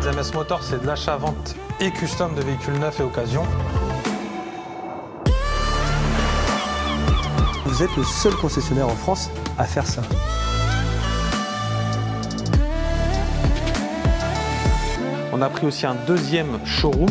ZMS Motor, c'est de l'achat-vente et custom de véhicules neufs et occasion. Vous êtes le seul concessionnaire en France à faire ça. On a pris aussi un deuxième showroom.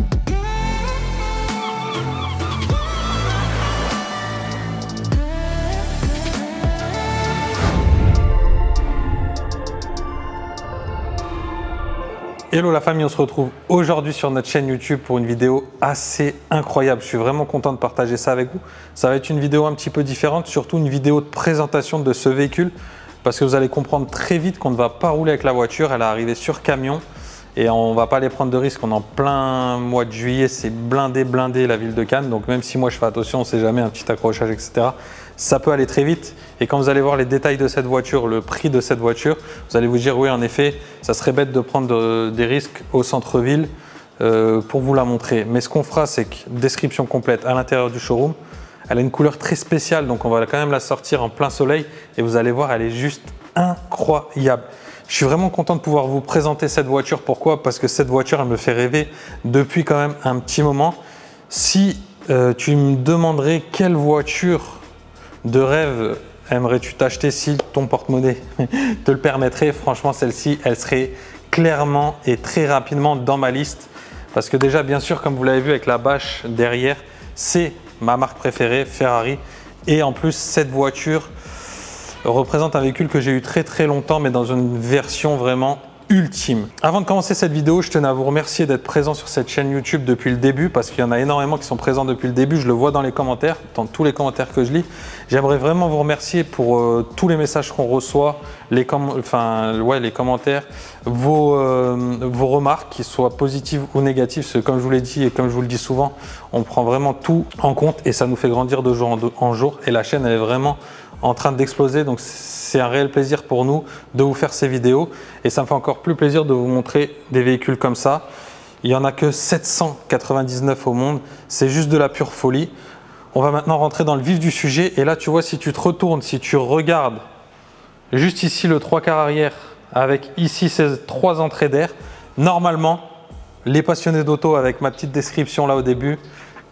Hello la famille, on se retrouve aujourd'hui sur notre chaîne YouTube pour une vidéo assez incroyable. Je suis vraiment content de partager ça avec vous. Ça va être une vidéo un petit peu différente, surtout une vidéo de présentation de ce véhicule parce que vous allez comprendre très vite qu'on ne va pas rouler avec la voiture. Elle est arrivée sur camion et on ne va pas aller prendre de risques. On est en plein mois de juillet, c'est blindé la ville de Cannes. Donc même si moi je fais attention, on ne sait jamais, un petit accrochage, etc. Ça peut aller très vite et quand vous allez voir les détails de cette voiture, le prix de cette voiture, vous allez vous dire oui en effet, ça serait bête de prendre des risques au centre-ville pour vous la montrer. Mais ce qu'on fera, c'est que description complète à l'intérieur du showroom. Elle a une couleur très spéciale, donc on va quand même la sortir en plein soleil et vous allez voir, elle est juste incroyable. Je suis vraiment content de pouvoir vous présenter cette voiture. Pourquoi? Parce que cette voiture, elle me fait rêver depuis quand même un petit moment. Si tu me demanderais quelle voiture de rêve aimerais-tu t'acheter si ton porte-monnaie te le permettrait, franchement celle-ci elle serait clairement et très rapidement dans ma liste parce que déjà bien sûr comme vous l'avez vu avec la bâche derrière, c'est ma marque préférée, Ferrari, et en plus cette voiture représente un véhicule que j'ai eu très longtemps mais dans une version vraiment ultime. Avant de commencer cette vidéo, je tenais à vous remercier d'être présent sur cette chaîne YouTube depuis le début parce qu'il y en a énormément qui sont présents depuis le début. Je le vois dans les commentaires, dans tous les commentaires que je lis. J'aimerais vraiment vous remercier pour tous les messages qu'on reçoit, les commentaires, vos remarques, qu'ils soient positives ou négatives. Parce que comme je vous l'ai dit et comme je vous le dis souvent, on prend vraiment tout en compte et ça nous fait grandir de jour en jour. Et la chaîne elle est vraiment en train d'exploser, donc c'est un réel plaisir pour nous de vous faire ces vidéos et ça me fait encore plus plaisir de vous montrer des véhicules comme ça. Il n'y en a que 799 au monde, c'est juste de la pure folie. On va maintenant rentrer dans le vif du sujet et là tu vois, si tu te retournes, si tu regardes juste ici le 3/4 arrière avec ici ces 3 entrées d'air, normalement les passionnés d'auto avec ma petite description là au début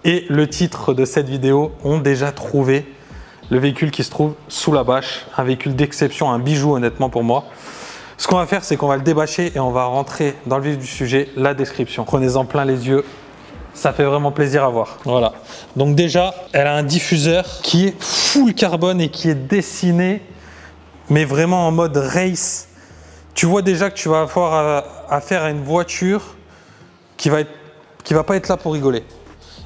et le titre de cette vidéo ont déjà trouvé le véhicule qui se trouve sous la bâche, un véhicule d'exception, un bijou honnêtement pour moi. Ce qu'on va faire, c'est qu'on va le débâcher et on va rentrer dans le vif du sujet, la description. Prenez-en plein les yeux, ça fait vraiment plaisir à voir. Voilà, donc déjà, elle a un diffuseur qui est full carbone et qui est dessiné, mais vraiment en mode race. Tu vois déjà que tu vas avoir affaire à une voiture qui va pas être là pour rigoler.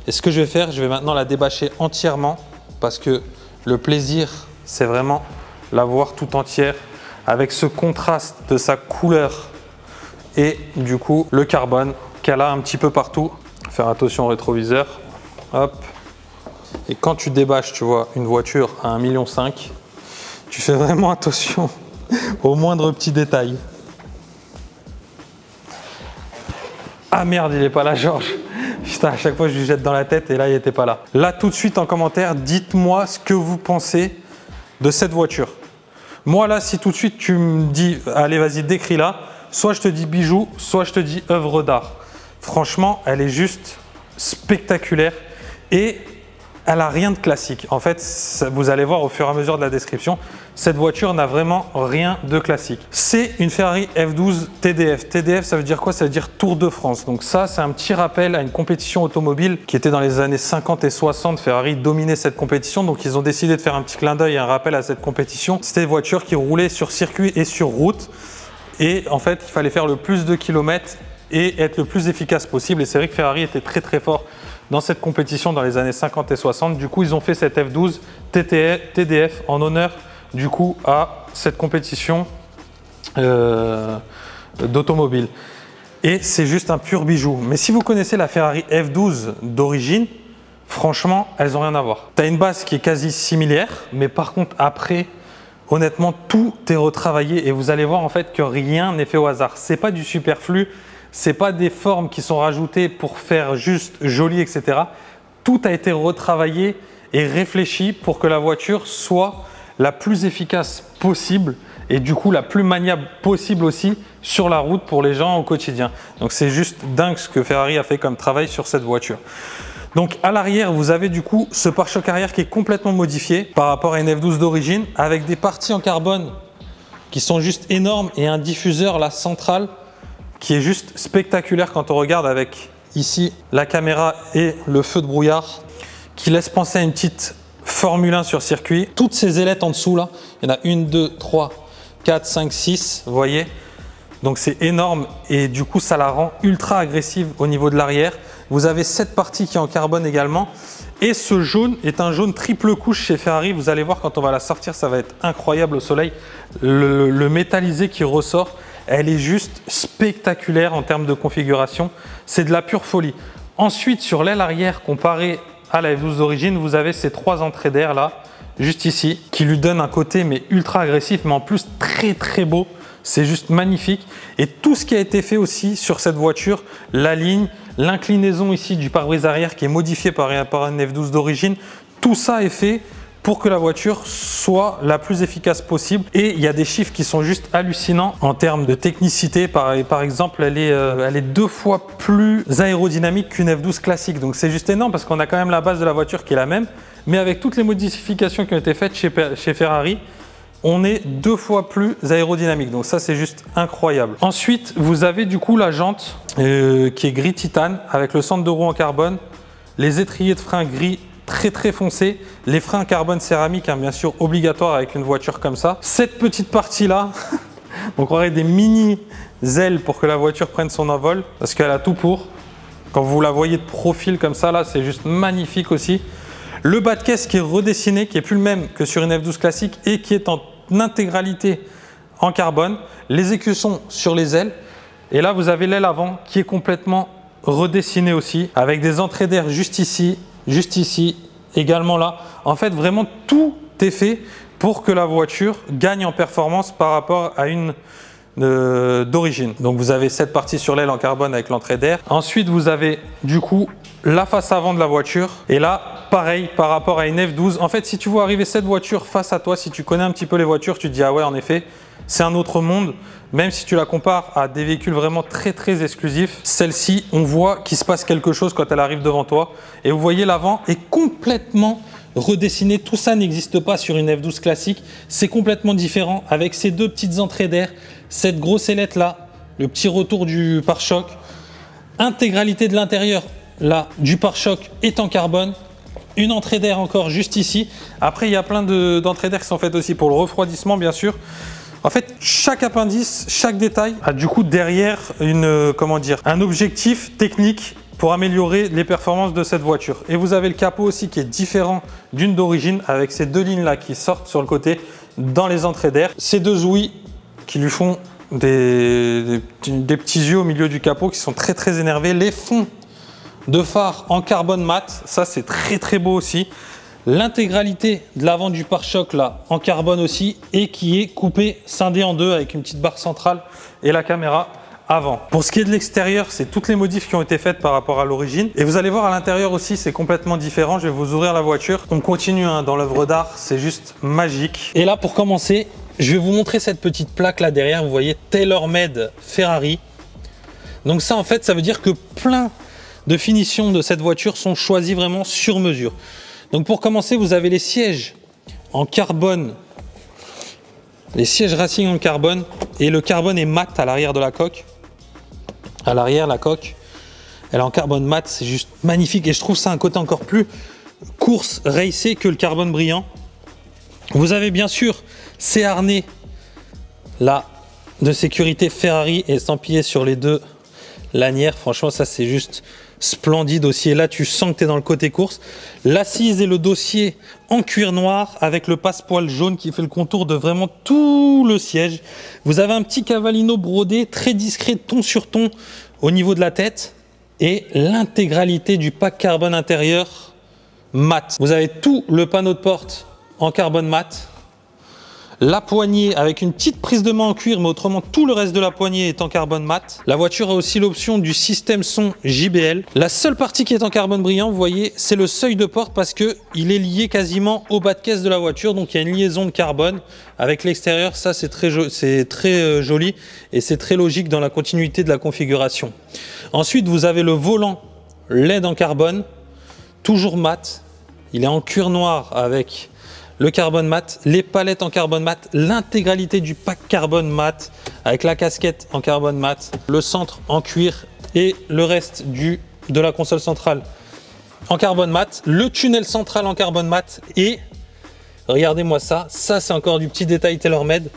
Et ce que je vais faire, je vais maintenant la débâcher entièrement parce que le plaisir, c'est vraiment la voir tout entière avec ce contraste de sa couleur et du coup le carbone qu'elle a un petit peu partout. Faire attention au rétroviseur. Hop. Et quand tu débâches, tu vois, une voiture à 1,5 million, tu fais vraiment attention aux moindres petits détails. Ah merde, il n'est pas là, Georges. Putain, à chaque fois je lui jette dans la tête et là il n'était pas là. Là tout de suite en commentaire, dites-moi ce que vous pensez de cette voiture. Moi là, si tout de suite tu me dis, allez vas-y décris-la, soit je te dis bijou, soit je te dis œuvre d'art. Franchement, elle est juste spectaculaire et elle n'a rien de classique. En fait, vous allez voir au fur et à mesure de la description, cette voiture n'a vraiment rien de classique. C'est une Ferrari F12 TDF. TDF, ça veut dire quoi? Ça veut dire Tour de France. Donc ça, c'est un petit rappel à une compétition automobile qui était dans les années 50 et 60. Ferrari dominait cette compétition. Donc ils ont décidé de faire un petit clin d'œil et un rappel à cette compétition. C'était des voitures qui roulaient sur circuit et sur route. Et en fait, il fallait faire le plus de kilomètres et être le plus efficace possible. Et c'est vrai que Ferrari était très fort dans cette compétition dans les années 50 et 60. Du coup, ils ont fait cette F12 TDF en honneur du coup à cette compétition d'automobile. Et c'est juste un pur bijou. Mais si vous connaissez la Ferrari F12 d'origine, franchement, elles n'ont rien à voir. Tu as une base qui est quasi similaire, mais par contre après, honnêtement, tout est retravaillé et vous allez voir en fait que rien n'est fait au hasard. C'est pas du superflu, c'est pas des formes qui sont rajoutées pour faire juste joli, etc. Tout a été retravaillé et réfléchi pour que la voiture soit la plus efficace possible et du coup la plus maniable possible aussi sur la route pour les gens au quotidien. Donc c'est juste dingue ce que Ferrari a fait comme travail sur cette voiture. Donc à l'arrière, vous avez du coup ce pare-choc arrière qui est complètement modifié par rapport à une F12 d'origine, avec des parties en carbone qui sont juste énormes et un diffuseur là central qui est juste spectaculaire quand on regarde avec ici la caméra et le feu de brouillard qui laisse penser à une petite Formule 1 sur circuit. Toutes ces ailettes en dessous là, il y en a 1, 2, 3, 4, 5, 6, vous voyez. Donc c'est énorme et du coup ça la rend ultra agressive au niveau de l'arrière. Vous avez cette partie qui est en carbone également. Et ce jaune est un jaune triple couche chez Ferrari. Vous allez voir quand on va la sortir, ça va être incroyable au soleil. Le métallisé qui ressort, elle est juste spectaculaire en termes de configuration. C'est de la pure folie. Ensuite, sur l'aile arrière, comparé à la F12 d'origine, vous avez ces 3 entrées d'air là, juste ici, qui lui donnent un côté mais ultra agressif, mais en plus très très beau. C'est juste magnifique. Et tout ce qui a été fait aussi sur cette voiture, la ligne, l'inclinaison ici du pare-brise arrière qui est modifiée par une F12 d'origine, tout ça est fait pour que la voiture soit la plus efficace possible. Et il y a des chiffres qui sont juste hallucinants en termes de technicité. Par exemple, elle est 2 fois plus aérodynamique qu'une F12 classique. Donc c'est juste énorme parce qu'on a quand même la base de la voiture qui est la même. Mais avec toutes les modifications qui ont été faites chez Ferrari, on est 2 fois plus aérodynamique. Donc ça, c'est juste incroyable. Ensuite, vous avez du coup la jante qui est gris titane avec le centre de roue en carbone, les étriers de frein gris très très foncé, les freins carbone céramique, hein, bien sûr obligatoire avec une voiture comme ça. Cette petite partie là, on croirait des mini ailes pour que la voiture prenne son envol parce qu'elle a tout pour. Quand vous la voyez de profil comme ça là, c'est juste magnifique aussi. Le bas de caisse qui est redessiné, qui est plus le même que sur une F12 classique et qui est en intégralité en carbone. Les écussons sur les ailes. Et là, vous avez l'aile avant qui est complètement redessinée aussi avec des entrées d'air juste ici, également là. En fait, vraiment tout est fait pour que la voiture gagne en performance par rapport à une d'origine. Donc vous avez cette partie sur l'aile en carbone avec l'entrée d'air. Ensuite, vous avez du coup la face avant de la voiture. Et là, pareil par rapport à une F12. En fait, si tu vois arriver cette voiture face à toi, si tu connais un petit peu les voitures, tu te dis ah ouais, en effet, c'est un autre monde. Même si tu la compares à des véhicules vraiment très très exclusifs, celle-ci, on voit qu'il se passe quelque chose quand elle arrive devant toi. Et vous voyez, l'avant est complètement redessiné. Tout ça n'existe pas sur une F12 classique. C'est complètement différent avec ces 2 petites entrées d'air, cette grosse ailette là, le petit retour du pare-choc. Intégralité de l'intérieur là du pare-choc est en carbone. Une entrée d'air encore juste ici. Après, il y a plein d'entrées d'air qui sont faites aussi pour le refroidissement, bien sûr. En fait, chaque appendice, chaque détail a du coup derrière un objectif technique pour améliorer les performances de cette voiture. Et vous avez le capot aussi qui est différent d'une d'origine avec ces 2 lignes là qui sortent sur le côté dans les entrées d'air. Ces 2 ouïes qui lui font des petits yeux au milieu du capot qui sont très très énervés. Les fonds de phare en carbone mat, ça c'est très très beau aussi. L'intégralité de l'avant du pare-choc là en carbone aussi et qui est coupé, scindé en 2 avec une petite barre centrale et la caméra avant. Pour ce qui est de l'extérieur, c'est toutes les modifs qui ont été faites par rapport à l'origine. Et vous allez voir à l'intérieur aussi, c'est complètement différent. Je vais vous ouvrir la voiture. On continue hein, dans l'œuvre d'art, c'est juste magique. Et là, pour commencer, je vais vous montrer cette petite plaque là derrière. Vous voyez TaylorMade Ferrari. Donc ça, en fait, ça veut dire que plein de finitions de cette voiture sont choisies vraiment sur mesure. Donc pour commencer, vous avez les sièges en carbone, les sièges racing en carbone, et le carbone est mat à l'arrière de la coque. À l'arrière, la coque, elle est en carbone mat, c'est juste magnifique et je trouve ça un côté encore plus course racé que le carbone brillant. Vous avez bien sûr ces harnais là de sécurité Ferrari estampillés sur les 2 lanières. Franchement, ça c'est juste splendide aussi. Et là, tu sens que tu es dans le côté course. L'assise et le dossier en cuir noir avec le passepoil jaune qui fait le contour de vraiment tout le siège. Vous avez un petit cavallino brodé très discret, ton sur ton au niveau de la tête. Et l'intégralité du pack carbone intérieur mat. Vous avez tout le panneau de porte en carbone mat. La poignée avec une petite prise de main en cuir, mais autrement tout le reste de la poignée est en carbone mat. La voiture a aussi l'option du système son JBL. La seule partie qui est en carbone brillant, vous voyez, c'est le seuil de porte parce que il est lié quasiment au bas de caisse de la voiture. Donc il y a une liaison de carbone avec l'extérieur. Ça c'est très joli et c'est très logique dans la continuité de la configuration. Ensuite, vous avez le volant LED en carbone, toujours mat. Il est en cuir noir avec le carbone mat, les palettes en carbone mat, l'intégralité du pack carbone mat avec la casquette en carbone mat, le centre en cuir et le reste de la console centrale en carbone mat, le tunnel central en carbone mat et regardez-moi ça c'est encore du petit détail TaylorMade,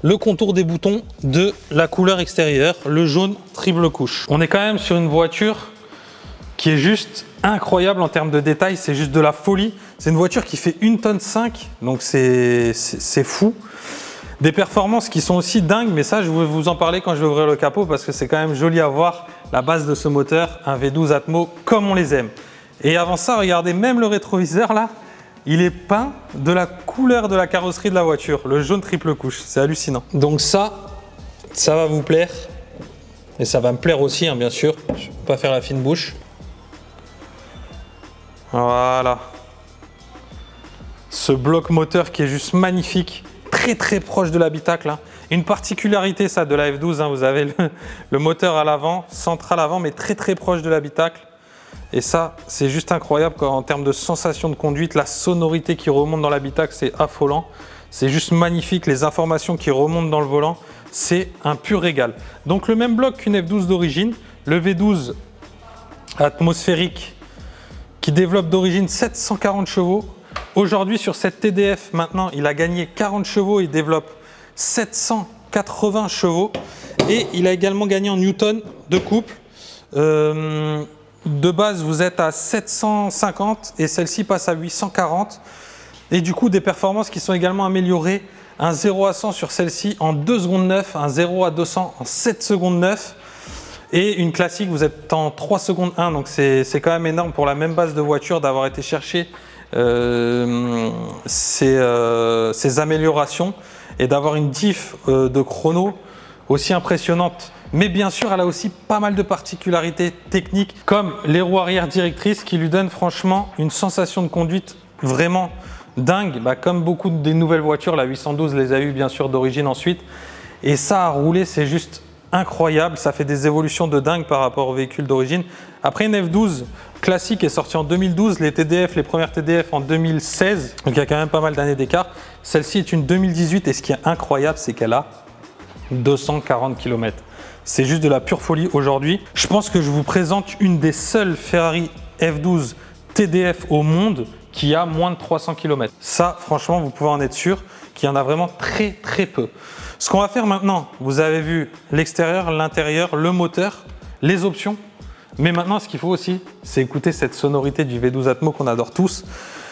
le contour des boutons de la couleur extérieure, le jaune triple couche. On est quand même sur une voiture qui est juste incroyable en termes de détails, c'est juste de la folie. C'est une voiture qui fait 1,5 tonne, donc c'est fou. Des performances qui sont aussi dingues, mais ça je vais vous en parler quand je vais ouvrir le capot parce que c'est quand même joli à voir la base de ce moteur, un V12 Atmo comme on les aime. Et avant ça, regardez, même le rétroviseur là, il est peint de la couleur de la carrosserie de la voiture, le jaune triple couche, c'est hallucinant. Donc ça va vous plaire et ça va me plaire aussi, hein, bien sûr, je ne peux pas faire la fine bouche. Voilà, ce bloc moteur qui est juste magnifique, très proche de l'habitacle. Hein. Une particularité ça de la F12, hein, vous avez le moteur à l'avant, central avant, mais très proche de l'habitacle. Et ça, c'est juste incroyable en termes de sensation de conduite, la sonorité qui remonte dans l'habitacle, c'est affolant. C'est juste magnifique, les informations qui remontent dans le volant, c'est un pur régal. Donc le même bloc qu'une F12 d'origine, le V12 atmosphérique, qui développe d'origine 740 chevaux. Aujourd'hui, sur cette TDF, maintenant, il a gagné 40 chevaux, il développe 780 chevaux. Et il a également gagné en newton de couple. De base, vous êtes à 750 et celle-ci passe à 840. Et du coup, des performances qui sont également améliorées. Un 0 à 100 sur celle-ci en 2 secondes 9, un 0 à 200 en 7 secondes 9. Et une classique, vous êtes en 3 secondes 1, donc c'est quand même énorme pour la même base de voiture d'avoir été chercher ces améliorations et d'avoir une diff de chrono aussi impressionnante. Mais bien sûr, elle a aussi pas mal de particularités techniques comme les roues arrière directrices qui lui donnent franchement une sensation de conduite vraiment dingue. Comme beaucoup des nouvelles voitures, la 812 les a eues bien sûr d'origine ensuite. Et ça à rouler, c'est juste incroyable, ça fait des évolutions de dingue par rapport au véhicule d'origine. Après, une F12 classique est sortie en 2012, les TDF, les premières TDF en 2016, donc il y a quand même pas mal d'années d'écart. Celle-ci est une 2018 et ce qui est incroyable, c'est qu'elle a 240 km. C'est juste de la pure folie aujourd'hui. Je pense que je vous présente une des seules Ferrari F12 TDF au monde qui a moins de 300 km. Ça, franchement, vous pouvez en être sûr qu'il y en a vraiment très peu. Ce qu'on va faire maintenant, vous avez vu l'extérieur, l'intérieur, le moteur, les options. Mais maintenant, ce qu'il faut aussi, c'est écouter cette sonorité du V12 Atmo qu'on adore tous.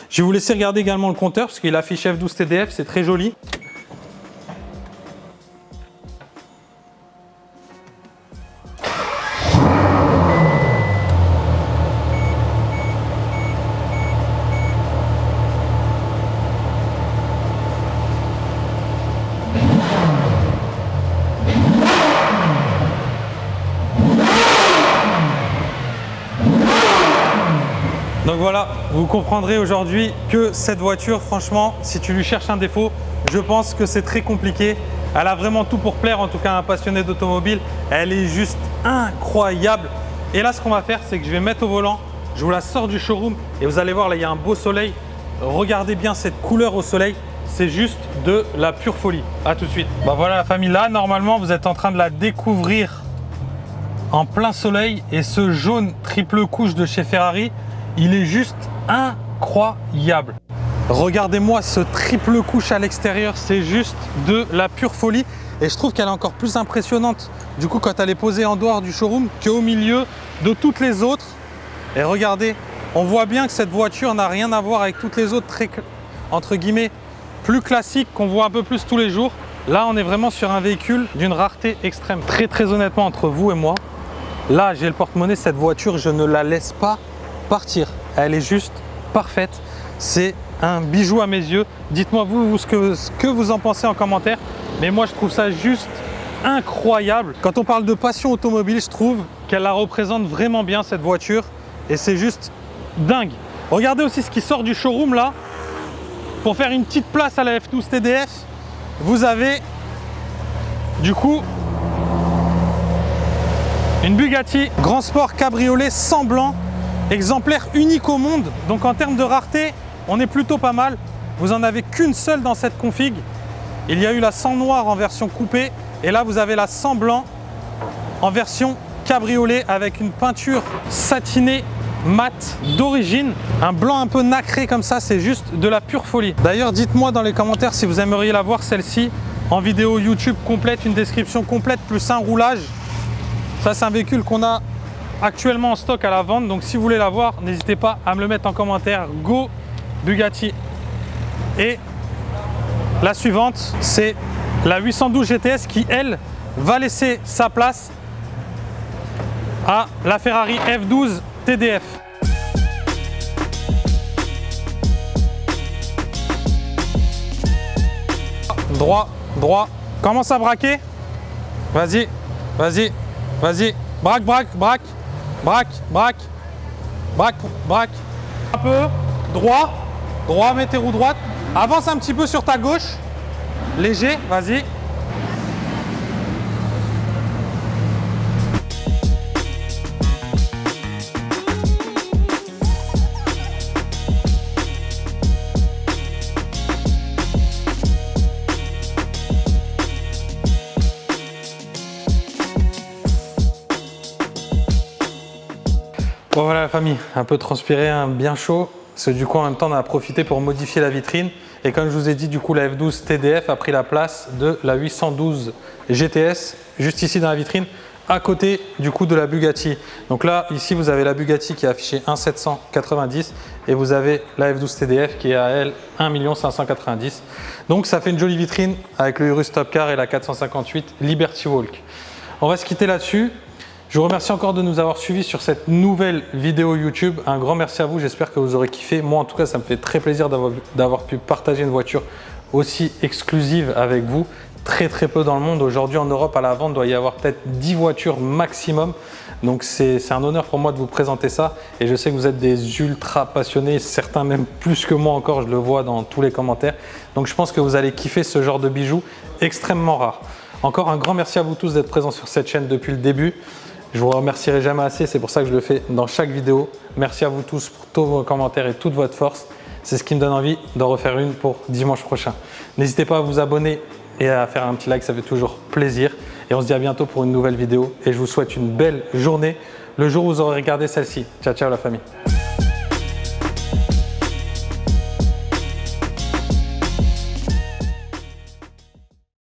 Je vais vous laisser regarder également le compteur parce qu'il affiche F12 TDF, c'est très joli. Donc voilà, vous comprendrez aujourd'hui que cette voiture, franchement, si tu lui cherches un défaut, je pense que c'est très compliqué. Elle a vraiment tout pour plaire, en tout cas à un passionné d'automobile. Elle est juste incroyable. Et là, ce qu'on va faire, c'est que je vais mettre au volant, je vous la sors du showroom et vous allez voir, là, il y a un beau soleil. Regardez bien cette couleur au soleil, c'est juste de la pure folie. À tout de suite. Voilà la famille, là, normalement, vous êtes en train de la découvrir en plein soleil. Et ce jaune triple couche de chez Ferrari, il est juste incroyable. Regardez-moi ce triple couche à l'extérieur, c'est juste de la pure folie. Et je trouve qu'elle est encore plus impressionnante du coup quand elle est posée en dehors du showroom qu'au milieu de toutes les autres. Et regardez, on voit bien que cette voiture n'a rien à voir avec toutes les autres très, entre guillemets, plus classiques qu'on voit un peu plus tous les jours. Là, on est vraiment sur un véhicule d'une rareté extrême. Très honnêtement, entre vous et moi, là, j'ai le porte-monnaie, cette voiture, je ne la laisse pas partir. Elle est juste parfaite. C'est un bijou à mes yeux. Dites-moi vous ce que vous en pensez en commentaire. Mais moi, je trouve ça juste incroyable. Quand on parle de passion automobile, je trouve qu'elle la représente vraiment bien, cette voiture. Et c'est juste dingue. Regardez aussi ce qui sort du showroom là. Pour faire une petite place à la F12 TDF, vous avez du coup une Bugatti Grand Sport Cabriolet sans blanc, exemplaire unique au monde. Donc en termes de rareté, on est plutôt pas mal. Vous en avez qu'une seule dans cette config. Il y a eu la sans noir en version coupée et là vous avez la sans blanc en version cabriolet avec une peinture satinée mat d'origine, un blanc un peu nacré comme ça, c'est juste de la pure folie. D'ailleurs, dites-moi dans les commentaires si vous aimeriez la voir celle-ci en vidéo YouTube complète, une description complète plus un roulage. Ça, c'est un véhicule qu'on a actuellement en stock à la vente, donc si vous voulez la voir, n'hésitez pas à me le mettre en commentaire. Go Bugatti. Et la suivante, c'est la 812 GTS qui, elle, va laisser sa place à la Ferrari F12 TDF. Droit, droit. Commence à braquer. Vas-y, vas-y, vas-y. Braque, braque, braque. Braque, braque. Braque, braque. Un peu. Droit. Droit, mets tes roues droites. Avance un petit peu sur ta gauche. Léger, vas-y. Bon voilà la famille, un peu transpiré, bien chaud. Parce que du coup en même temps on a profité pour modifier la vitrine. Et comme je vous ai dit, du coup la F12 TDF a pris la place de la 812 GTS juste ici dans la vitrine, à côté du coup de la Bugatti. Donc là, ici vous avez la Bugatti qui est affichée 1,790 et vous avez la F12 TDF qui est à elle 1,590 000. Donc ça fait une jolie vitrine avec le Urus Top Car et la 458 Liberty Walk. On va se quitter là-dessus. Je vous remercie encore de nous avoir suivis sur cette nouvelle vidéo YouTube. Un grand merci à vous, j'espère que vous aurez kiffé. Moi en tout cas, ça me fait très plaisir d'avoir pu partager une voiture aussi exclusive avec vous. Très peu dans le monde. Aujourd'hui en Europe à la vente, il doit y avoir peut-être 10 voitures maximum. Donc c'est un honneur pour moi de vous présenter ça. Et je sais que vous êtes des ultra passionnés, certains même plus que moi encore, je le vois dans tous les commentaires. Donc je pense que vous allez kiffer ce genre de bijoux extrêmement rare. Encore un grand merci à vous tous d'être présents sur cette chaîne depuis le début. Je vous remercierai jamais assez, c'est pour ça que je le fais dans chaque vidéo. Merci à vous tous pour tous vos commentaires et toute votre force. C'est ce qui me donne envie d'en refaire une pour dimanche prochain. N'hésitez pas à vous abonner et à faire un petit like, ça fait toujours plaisir. Et on se dit à bientôt pour une nouvelle vidéo. Et je vous souhaite une belle journée le jour où vous aurez regardé celle-ci. Ciao, ciao la famille.